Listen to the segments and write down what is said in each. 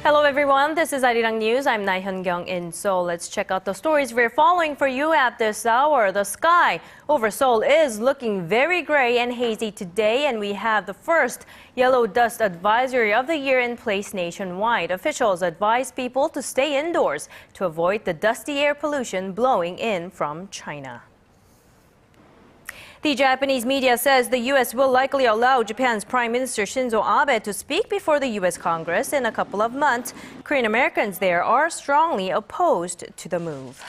Hello everyone, this is ARIRANG News. I'm Laah Hyun-kyung in Seoul. Let's check out the stories we're following for you at this hour. The sky over Seoul is looking very gray and hazy today, and we have the first yellow dust advisory of the year in place nationwide. Officials advise people to stay indoors to avoid the dusty air pollution blowing in from China. The Japanese media says the U.S. will likely allow Japan's Prime Minister Shinzo Abe to speak before the U.S. Congress in a couple of months. Korean Americans there are strongly opposed to the move.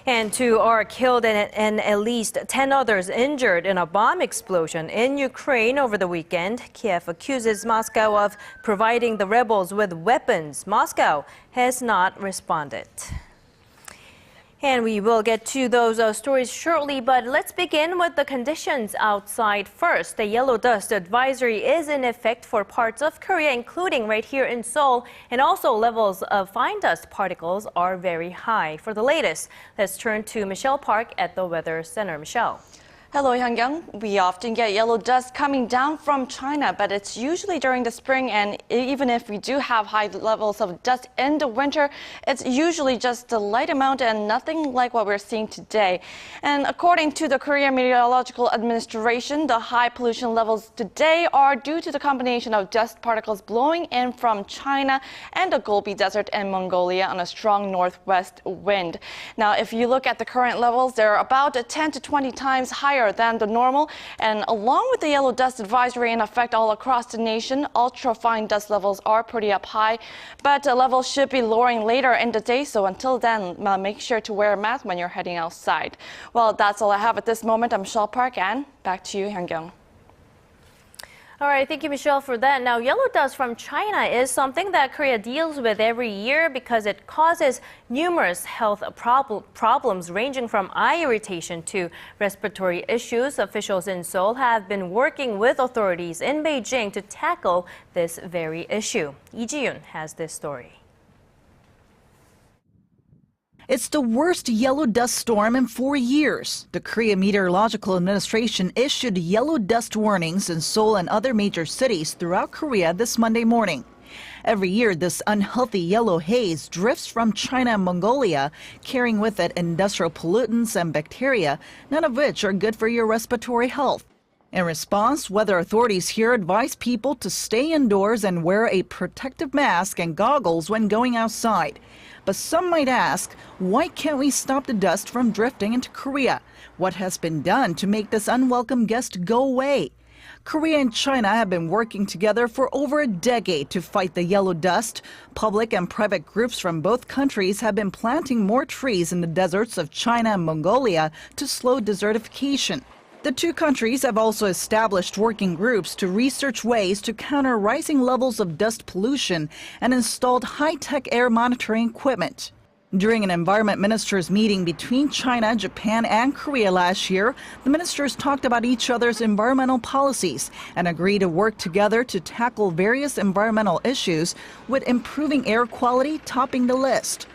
And 2 are killed and at least 10 others injured in a bomb explosion in Ukraine over the weekend. Kiev accuses Moscow of providing the rebels with weapons. Moscow has not responded. And we will get to those stories shortly, but let's begin with the conditions outside first. The yellow dust advisory is in effect for parts of Korea, including right here in Seoul, and also levels of fine dust particles are very high. For the latest, let's turn to Michelle Park at the Weather Center. Michelle. Hello, Hyun-kyung. We often get yellow dust coming down from China, but it's usually during the spring, and even if we do have high levels of dust in the winter, it's usually just a light amount and nothing like what we're seeing today. And according to the Korea Meteorological Administration, the high pollution levels today are due to the combination of dust particles blowing in from China and the Gobi Desert in Mongolia on a strong northwest wind. Now, if you look at the current levels, they're about 10 to 20 times higher than the normal, and along with the yellow dust advisory in effect all across the nation, ultra-fine dust levels are pretty up high, but levels should be lowering later in the day, so until then, make sure to wear a mask when you're heading outside. Well, that's all I have at this moment. I'm Michelle Park, and back to you, Hyun-kyung. All right, thank you, Michelle, for that. Now, yellow dust from China is something that Korea deals with every year because it causes numerous health problems ranging from eye irritation to respiratory issues. Officials in Seoul have been working with authorities in Beijing to tackle this very issue. Lee Ji-yoon has this story. It's the worst yellow dust storm in 4 years. The Korea Meteorological Administration issued yellow dust warnings in Seoul and other major cities throughout Korea this Monday morning. Every year, this unhealthy yellow haze drifts from China and Mongolia, carrying with it industrial pollutants and bacteria, none of which are good for your respiratory health. In response, weather authorities here advise people to stay indoors and wear a protective mask and goggles when going outside. But some might ask, why can't we stop the dust from drifting into Korea? What has been done to make this unwelcome guest go away? Korea and China have been working together for over a decade to fight the yellow dust. Public and private groups from both countries have been planting more trees in the deserts of China and Mongolia to slow desertification. The two countries have also established working groups to research ways to counter rising levels of dust pollution and installed high-tech air monitoring equipment. During an environment ministers meeting between China, Japan, and Korea last year, the ministers talked about each other's environmental policies and agreed to work together to tackle various environmental issues, with improving air quality topping the list.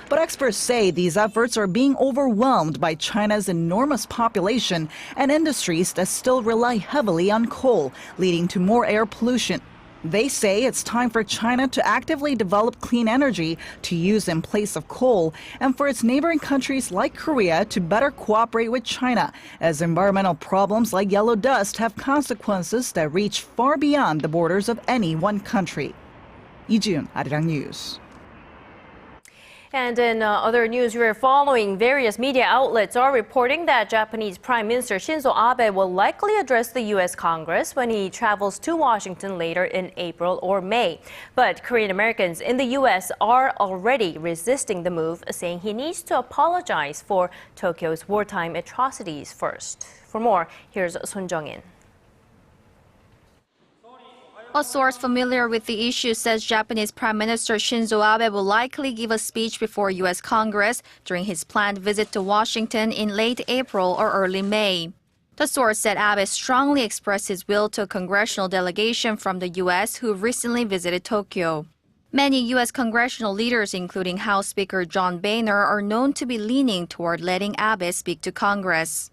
But experts say these efforts are being overwhelmed by China's enormous population and industries that still rely heavily on coal, leading to more air pollution. They say it's time for China to actively develop clean energy to use in place of coal, and for its neighboring countries like Korea to better cooperate with China, as environmental problems like yellow dust have consequences that reach far beyond the borders of any one country. Lee Ji-yoon, ARIRANG News. And in other news we're following, various media outlets are reporting that Japanese Prime Minister Shinzo Abe will likely address the U.S. Congress when he travels to Washington later in April or May. But Korean Americans in the U.S. are already resisting the move, saying he needs to apologize for Tokyo's wartime atrocities first. For more, here's Son Jung-in. A source familiar with the issue says Japanese Prime Minister Shinzo Abe will likely give a speech before U.S. Congress during his planned visit to Washington in late April or early May. The source said Abe strongly expressed his will to a congressional delegation from the U.S. who recently visited Tokyo. Many U.S. congressional leaders, including House Speaker John Boehner, are known to be leaning toward letting Abe speak to Congress.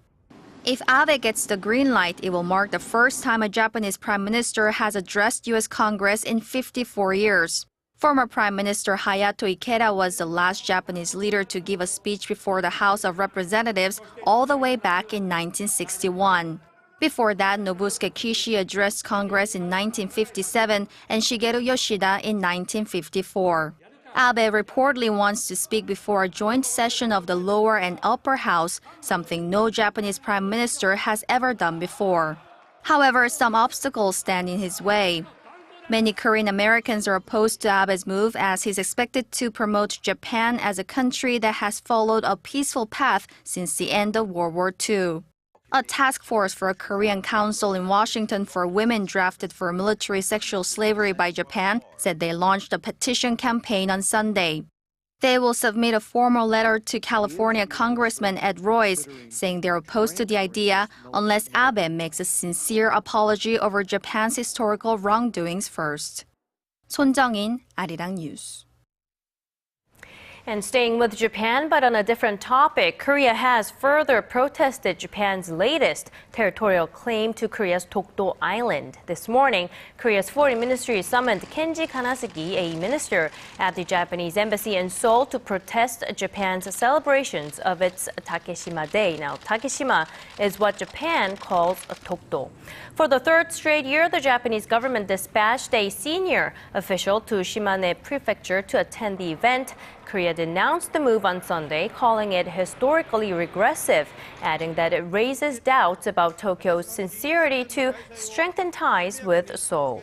If Abe gets the green light, it will mark the first time a Japanese prime minister has addressed U.S. Congress in 54 years. Former Prime Minister Hayato Ikeda was the last Japanese leader to give a speech before the House of Representatives all the way back in 1961. Before that, Nobusuke Kishi addressed Congress in 1957 and Shigeru Yoshida in 1954. Abe reportedly wants to speak before a joint session of the lower and upper house, something no Japanese prime minister has ever done before. However, some obstacles stand in his way. Many Korean Americans are opposed to Abe's move as he's expected to promote Japan as a country that has followed a peaceful path since the end of World War II. A task force for a Korean council in Washington for women drafted for military sexual slavery by Japan said they launched a petition campaign on Sunday. They will submit a formal letter to California Congressman Ed Royce saying they're opposed to the idea unless Abe makes a sincere apology over Japan's historical wrongdoings first. 손정인, 아리랑 뉴스. And staying with Japan, but on a different topic, Korea has further protested Japan's latest territorial claim to Korea's Dokdo Island. This morning, Korea's foreign ministry summoned Kenji Kanasugi, a minister at the Japanese embassy in Seoul, to protest Japan's celebrations of its Takeshima Day. Now, Takeshima is what Japan calls a Dokdo. For the third straight year, the Japanese government dispatched a senior official to Shimane Prefecture to attend the event. Korea denounced the move on Sunday, calling it historically regressive, adding that it raises doubts about Tokyo's sincerity to strengthen ties with Seoul.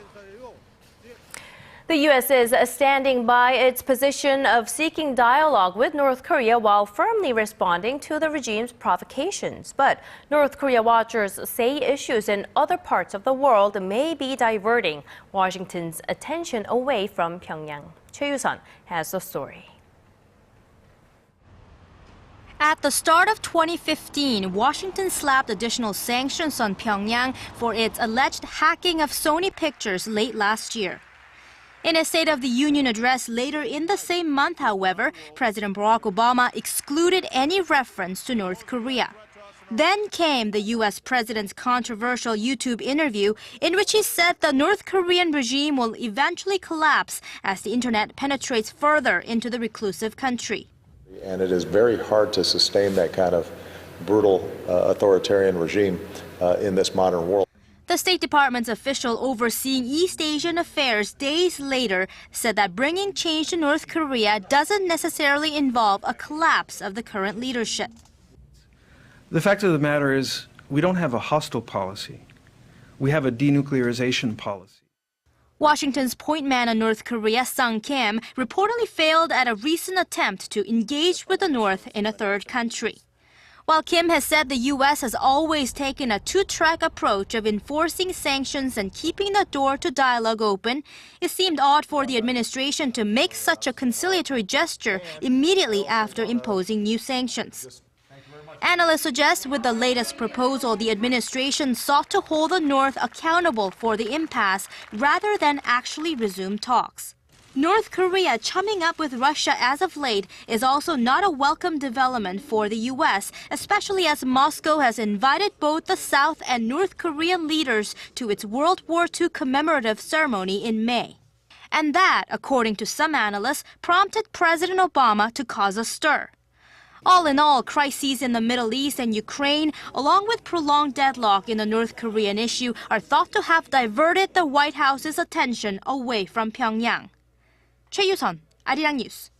The U.S. is standing by its position of seeking dialogue with North Korea while firmly responding to the regime's provocations. But North Korea watchers say issues in other parts of the world may be diverting Washington's attention away from Pyongyang. Choi Yu-sun has the story. At the start of 2015, Washington slapped additional sanctions on Pyongyang for its alleged hacking of Sony Pictures late last year. In a State of the Union address later in the same month, however, President Barack Obama excluded any reference to North Korea. Then came the U.S. president's controversial YouTube interview in which he said the North Korean regime will eventually collapse as the internet penetrates further into the reclusive country. And it is very hard to sustain that kind of brutal authoritarian regime in this modern world. The State Department's official overseeing East Asian affairs days later said that bringing change to North Korea doesn't necessarily involve a collapse of the current leadership. The fact of the matter is, we don't have a hostile policy. We have a denuclearization policy. Washington's point man on North Korea, Sung Kim, reportedly failed at a recent attempt to engage with the North in a third country. While Kim has said the U.S. has always taken a two-track approach of enforcing sanctions and keeping the door to dialogue open, it seemed odd for the administration to make such a conciliatory gesture immediately after imposing new sanctions. Analysts suggest with the latest proposal, the administration sought to hold the North accountable for the impasse rather than actually resume talks. North Korea chumming up with Russia as of late is also not a welcome development for the U.S., especially as Moscow has invited both the South and North Korean leaders to its World War II commemorative ceremony in May. And that, according to some analysts, prompted President Obama to cause a stir. All in all, crises in the Middle East and Ukraine, along with prolonged deadlock in the North Korean issue, are thought to have diverted the White House's attention away from Pyongyang. Choi Yu-sun, ARIRANG News.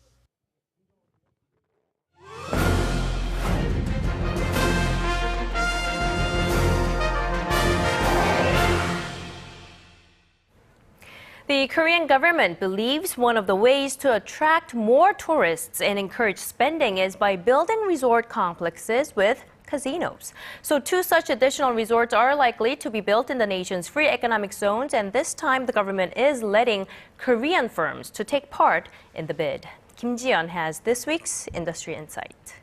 The Korean government believes one of the ways to attract more tourists and encourage spending is by building resort complexes with casinos. So 2 such additional resorts are likely to be built in the nation's free economic zones, and this time the government is letting Korean firms to take part in the bid. Kim Ji-yeon has this week's Industry Insight.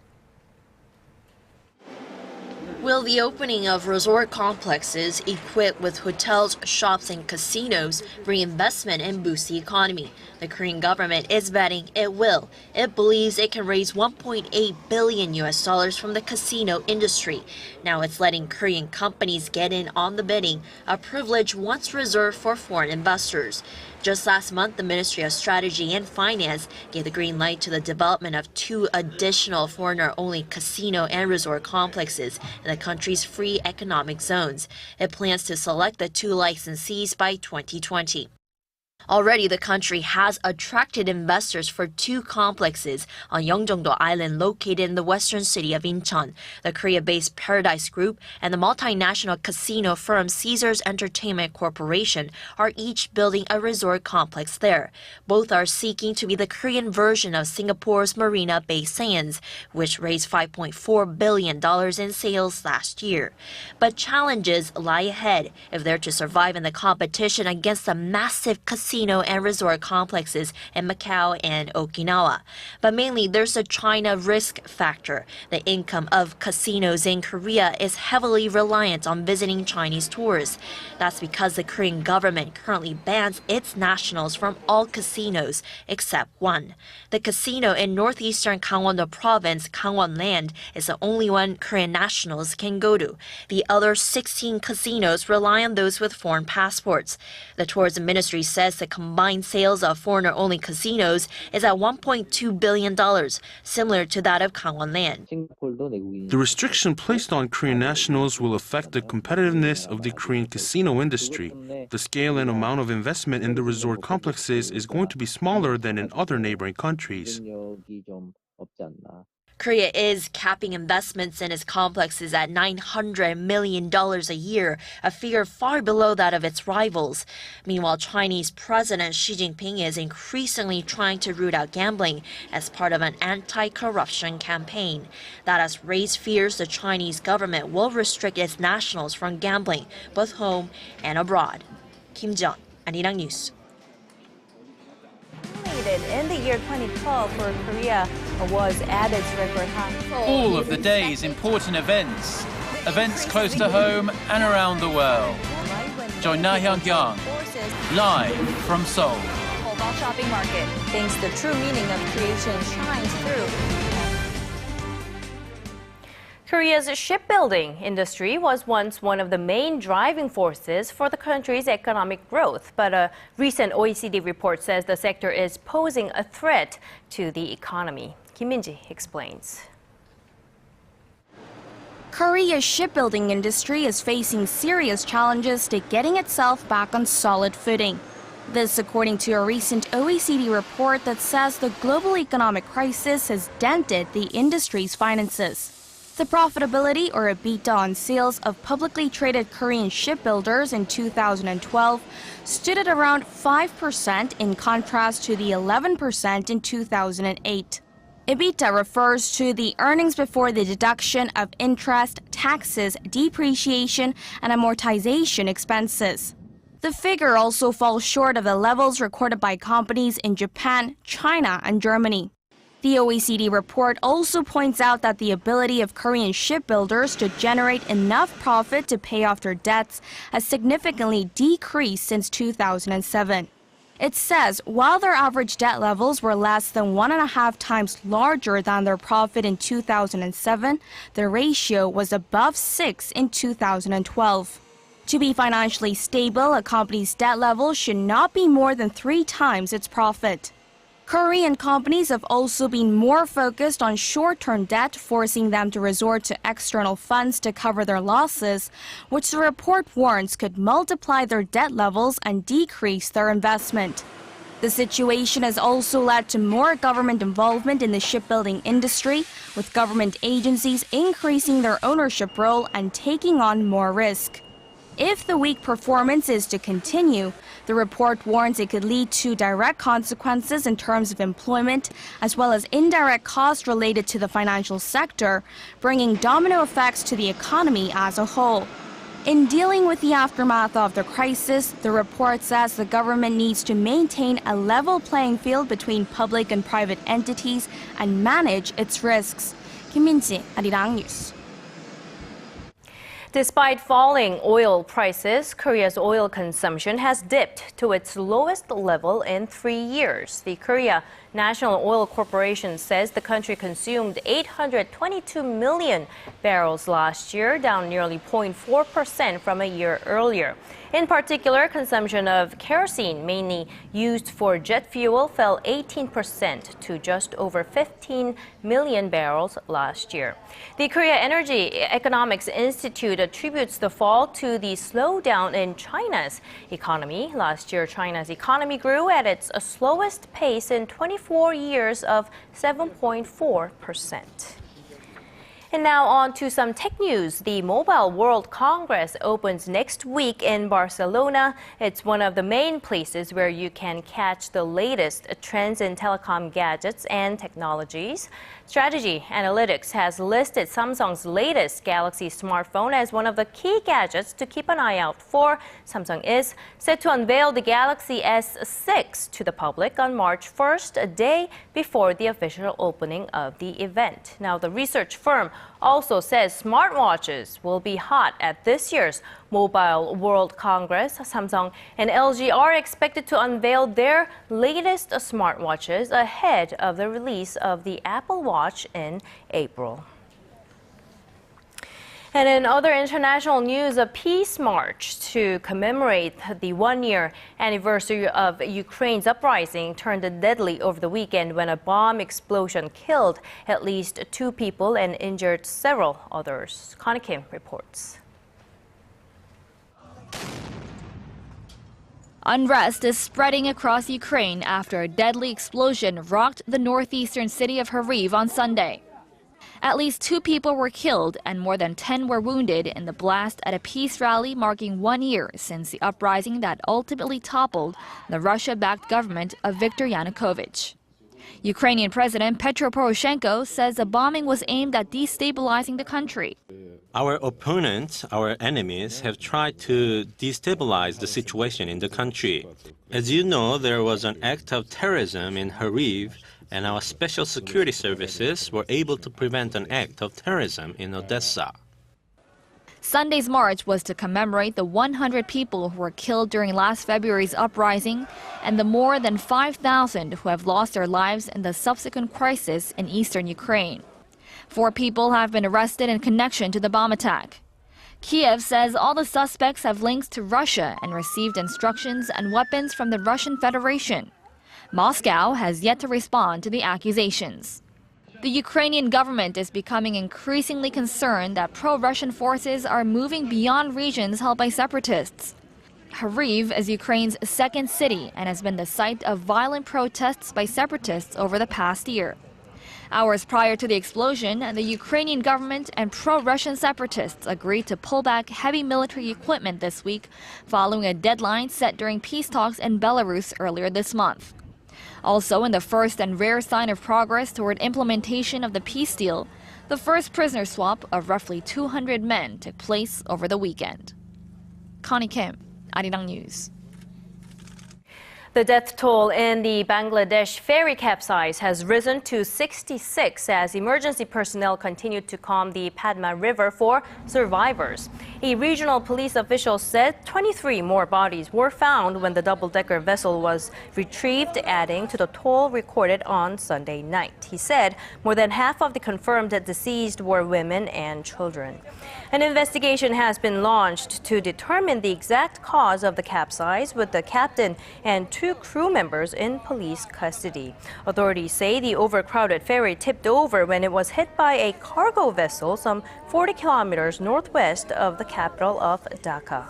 Will the opening of resort complexes equipped with hotels, shops, and casinos bring investment and boost the economy? The Korean government is betting it will. It believes it can raise $1.8 billion from the casino industry. Now it's letting Korean companies get in on the bidding, a privilege once reserved for foreign investors. Just last month, the Ministry of Strategy and Finance gave the green light to the development of 2 additional foreigner-only casino and resort complexes in the country's free economic zones. It plans to select the 2 licensees by 2020. Already, the country has attracted investors for 2 complexes on Yeongjongdo Island located in the western city of Incheon. The Korea-based Paradise Group and the multinational casino firm Caesars Entertainment Corporation are each building a resort complex there. Both are seeking to be the Korean version of Singapore's Marina Bay Sands, which raised $5.4 billion in sales last year. But challenges lie ahead if they're to survive in the competition against the massive casino and resort complexes in Macau and Okinawa. But mainly, there's a China risk factor. The income of casinos in Korea is heavily reliant on visiting Chinese tourists. That's because the Korean government currently bans its nationals from all casinos except one. The casino in northeastern Gangwon-do province, Gangwon-land, is the only one Korean nationals can go to. The other 16 casinos rely on those with foreign passports. The tourism ministry says the combined sales of foreigner-only casinos is at $1.2 billion, similar to that of Gangwon-land. The restriction placed on Korean nationals will affect the competitiveness of the Korean casino industry. The scale and amount of investment in the resort complexes is going to be smaller than in other neighboring countries. Korea is capping investments in its complexes at $900 million a year, a figure far below that of its rivals. Meanwhile, Chinese President Xi Jinping is increasingly trying to root out gambling as part of an anti-corruption campaign. That has raised fears the Chinese government will restrict its nationals from gambling, both home and abroad. Kim Jeon, ARIRANG News. In the year 2012 for Korea was at its record high. All of the day's important events close to home and around the world. Join Laah Hyun-kyung live from Seoul. Shopping market thinks the true meaning of creation shines through. Korea's shipbuilding industry was once one of the main driving forces for the country's economic growth, but a recent OECD report says the sector is posing a threat to the economy. Kim Min-ji explains. Korea's shipbuilding industry is facing serious challenges to getting itself back on solid footing. This according to a recent OECD report that says the global economic crisis has dented the industry's finances. The profitability, or EBITDA, on sales of publicly traded Korean shipbuilders in 2012 stood at around 5% in contrast to the 11% in 2008. EBITDA refers to the earnings before the deduction of interest, taxes, depreciation, and amortization expenses. The figure also falls short of the levels recorded by companies in Japan, China, and Germany. The OECD report also points out that the ability of Korean shipbuilders to generate enough profit to pay off their debts has significantly decreased since 2007. It says while their average debt levels were less than 1.5 times larger than their profit in 2007, the ratio was above 6 in 2012. To be financially stable, a company's debt level should not be more than 3 times its profit. Korean companies have also been more focused on short-term debt, forcing them to resort to external funds to cover their losses, which the report warns could multiply their debt levels and decrease their investment. The situation has also led to more government involvement in the shipbuilding industry, with government agencies increasing their ownership role and taking on more risk. If the weak performance is to continue, the report warns it could lead to direct consequences in terms of employment, as well as indirect costs related to the financial sector, bringing domino effects to the economy as a whole. In dealing with the aftermath of the crisis, the report says the government needs to maintain a level playing field between public and private entities and manage its risks. Kim Min-ji, ARIRANG News. Despite falling oil prices, Korea's oil consumption has dipped to its lowest level in 3 years. The Korea National Oil Corporation says the country consumed 822 million barrels last year, down nearly 0.4% from a year earlier. In particular, consumption of kerosene, mainly used for jet fuel, fell 18% to just over 15 million barrels last year. The Korea Energy Economics Institute attributes the fall to the slowdown in China's economy. Last year, China's economy grew at its slowest pace in 24 years of 7.4%. And now on to some tech news. The Mobile World Congress opens next week in Barcelona. It's one of the main places where you can catch the latest trends in telecom gadgets and technologies. Strategy Analytics has listed Samsung's latest Galaxy smartphone as one of the key gadgets to keep an eye out for. Samsung is set to unveil the Galaxy S6 to the public on March 1st, a day before the official opening of the event. Now, the research firm also says smartwatches will be hot at this year's Mobile World Congress. Samsung and LG are expected to unveil their latest smartwatches ahead of the release of the Apple Watch in April. And in other international news, a peace march to commemorate the one-year anniversary of Ukraine's uprising turned deadly over the weekend when a bomb explosion killed at least 2 people and injured several others. Connie Kim reports. Unrest is spreading across Ukraine after a deadly explosion rocked the northeastern city of Kyiv on Sunday. At least 2 people were killed and more than 10 were wounded in the blast at a peace rally marking 1 year since the uprising that ultimately toppled the Russia-backed government of Viktor Yanukovych. Ukrainian President Petro Poroshenko says the bombing was aimed at destabilizing the country. Our opponents, our enemies, have tried to destabilize the situation in the country. As you know, there was an act of terrorism in Kyiv, and our special security services were able to prevent an act of terrorism in Odessa. Sunday's march was to commemorate the 100 people who were killed during last February's uprising and the more than 5,000 who have lost their lives in the subsequent crisis in eastern Ukraine. 4 people have been arrested in connection to the bomb attack. Kiev says all the suspects have links to Russia and received instructions and weapons from the Russian Federation. Moscow has yet to respond to the accusations. The Ukrainian government is becoming increasingly concerned that pro-Russian forces are moving beyond regions held by separatists. Kyiv is Ukraine's second city and has been the site of violent protests by separatists over the past year. Hours prior to the explosion, the Ukrainian government and pro-Russian separatists agreed to pull back heavy military equipment this week, following a deadline set during peace talks in Belarus earlier this month. Also, in the first and rare sign of progress toward implementation of the peace deal, the first prisoner swap of roughly 200 men took place over the weekend. Connie Kim, ARIRANG News. The death toll in the Bangladesh ferry capsize has risen to 66 as emergency personnel continue to calm the Padma River for survivors. A regional police official said 23 more bodies were found when the double-decker vessel was retrieved, adding to the toll recorded on Sunday night. He said more than half of the confirmed deceased were women and children. An investigation has been launched to determine the exact cause of the capsize, with the captain and 2 crew members in police custody. Authorities say the overcrowded ferry tipped over when it was hit by a cargo vessel some 40 kilometers northwest of the capital of Dhaka.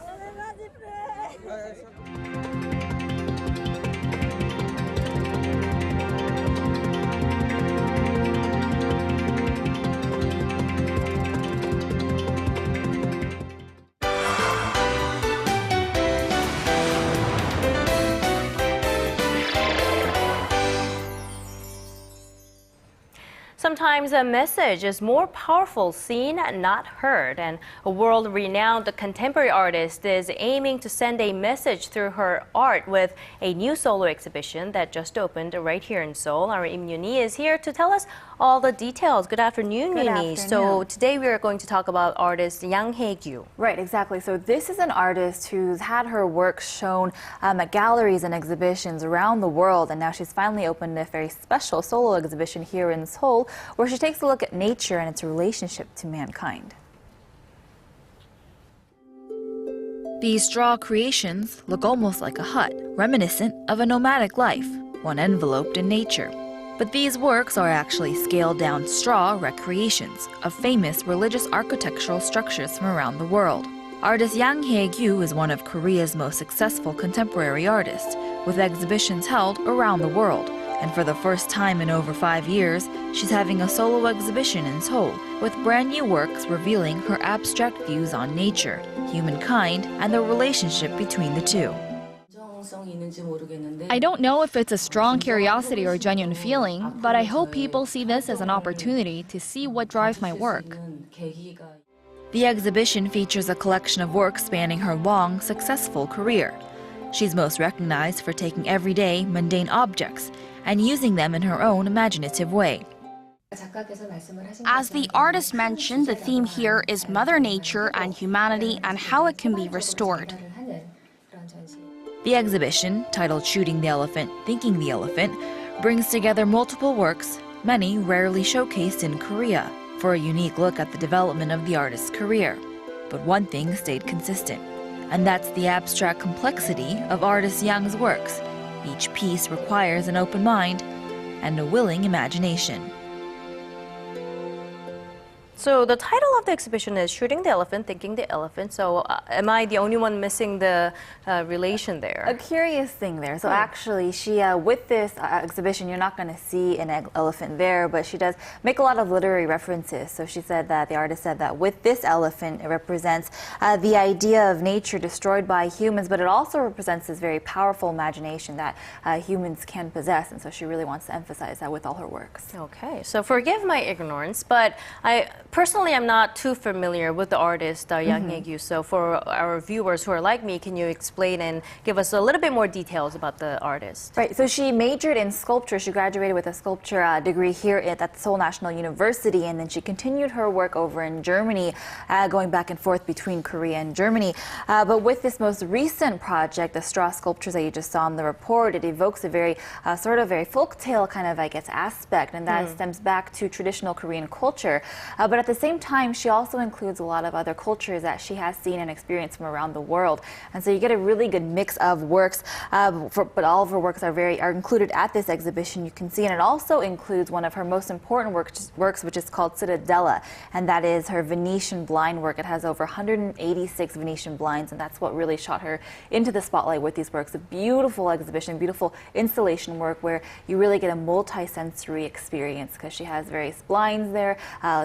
Some Sometimes a message is more powerful seen, not heard. And a world-renowned contemporary artist is aiming to send a message through her art with a new solo exhibition that just opened right here in Seoul. Our Im Yoon-hee is here to tell us all the details. Good afternoon, Yoon-hee. So today we are going to talk about artist Laah Hyun-kyung. Right, exactly. So this is an artist who's had her work shown at galleries and exhibitions around the world, and now she's finally opened a very special solo exhibition here in Seoul, where she takes a look at nature and its relationship to mankind. These straw creations look almost like a hut, reminiscent of a nomadic life, one enveloped in nature. But these works are actually scaled-down straw recreations of famous religious architectural structures from around the world. Artist Laah Hyun-kyung is one of Korea's most successful contemporary artists, with exhibitions held around the world. And for the first time in over 5 years, she's having a solo exhibition in Seoul with brand new works revealing her abstract views on nature, humankind, and the relationship between the two. I don't know if it's a strong curiosity or genuine feeling, but I hope people see this as an opportunity to see what drives my work. The exhibition features a collection of works spanning her long, successful career. She's most recognized for taking everyday, mundane objects and using them in her own imaginative way. As the artist mentioned, the theme here is Mother Nature and humanity and how it can be restored. The exhibition, titled Shooting the Elephant, Thinking the Elephant, brings together multiple works, many rarely showcased in Korea, for a unique look at the development of the artist's career. But one thing stayed consistent, and that's the abstract complexity of artist Yang's works. Each piece requires an open mind and a willing imagination. So the title of the exhibition is Shooting the Elephant, Thinking the Elephant. So am I the only one missing the relation there? A curious thing there. So actually, she with this exhibition, you're not going to see an elephant there, but she does make a lot of literary references. So she said that the artist said that with this elephant, it represents the idea of nature destroyed by humans, but it also represents this very powerful imagination that humans can possess. And so she really wants to emphasize that with all her works. Okay, so forgive my ignorance, but personally, I'm not too familiar with the artist Laah Hyun-kyung. So for our viewers who are like me, can you explain and give us a little bit more details about the artist? Right, so she majored in sculpture. She graduated with a sculpture degree here at Seoul National University, and then she continued her work over in Germany, going back and forth between Korea and Germany. But with this most recent project, the straw sculptures that you just saw in the report, it evokes a very sort of very folktale kind of, I guess, aspect, and that stems back to traditional Korean culture. But at the same time, she also includes a lot of other cultures that she has seen and experienced from around the world. And so you get a really good mix of works, but all of her works are included at this exhibition, you can see. And it also includes one of her most important works, which is called Cittadella, and that is her Venetian blind work. It has over 186 Venetian blinds, and that's what really shot her into the spotlight with these works. A beautiful exhibition, beautiful installation work where you really get a multi-sensory experience because she has various blinds there.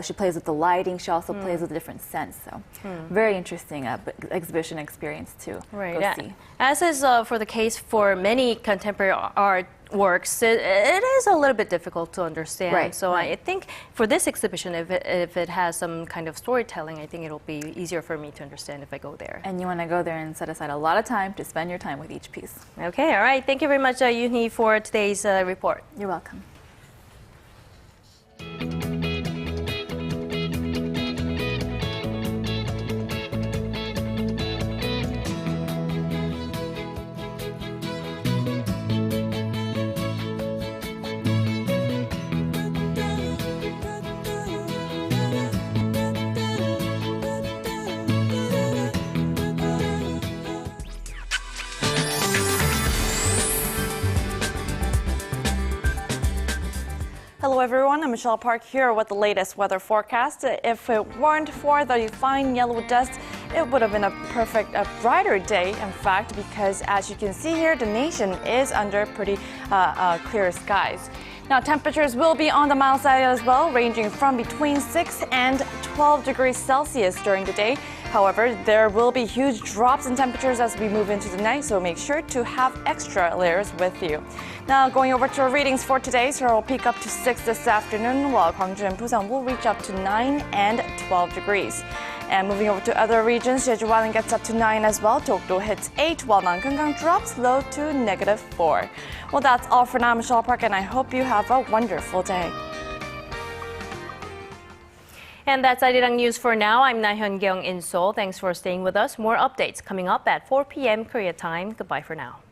She plays with the lighting. She also plays with different scents. So very interesting exhibition experience to go see. As is for the case for many contemporary art works, it is a little bit difficult to understand. Right, so I think for this exhibition, if it has some kind of storytelling, I think it'll be easier for me to understand if I go there. And you want to go there and set aside a lot of time to spend your time with each piece. Okay, all right. Thank you very much, Yoon-hee, for today's report. You're welcome. Hello everyone, I'm Michelle Park here with the latest weather forecast. If it weren't for the fine yellow dust, it would have been a brighter day, in fact, because as you can see here, the nation is under pretty clear skies. Now, temperatures will be on the mild side as well, ranging from between 6 and 12 degrees Celsius during the day. However, there will be huge drops in temperatures as we move into the night, so make sure to have extra layers with you. Now, going over to our readings for today, Seoul will peak up to 6 this afternoon, while Gwangju and Busan will reach up to 9 and 12 degrees. And moving over to other regions, Jeju Island gets up to 9 as well. Dokdo hits 8, while Nangang drops low to -4. Well, that's all for now, Michelle Park, and I hope you have a wonderful day. And that's ARIRANG News for now. I'm Laah Hyun-kyung in Seoul. Thanks for staying with us. More updates coming up at 4 p.m. Korea time. Goodbye for now.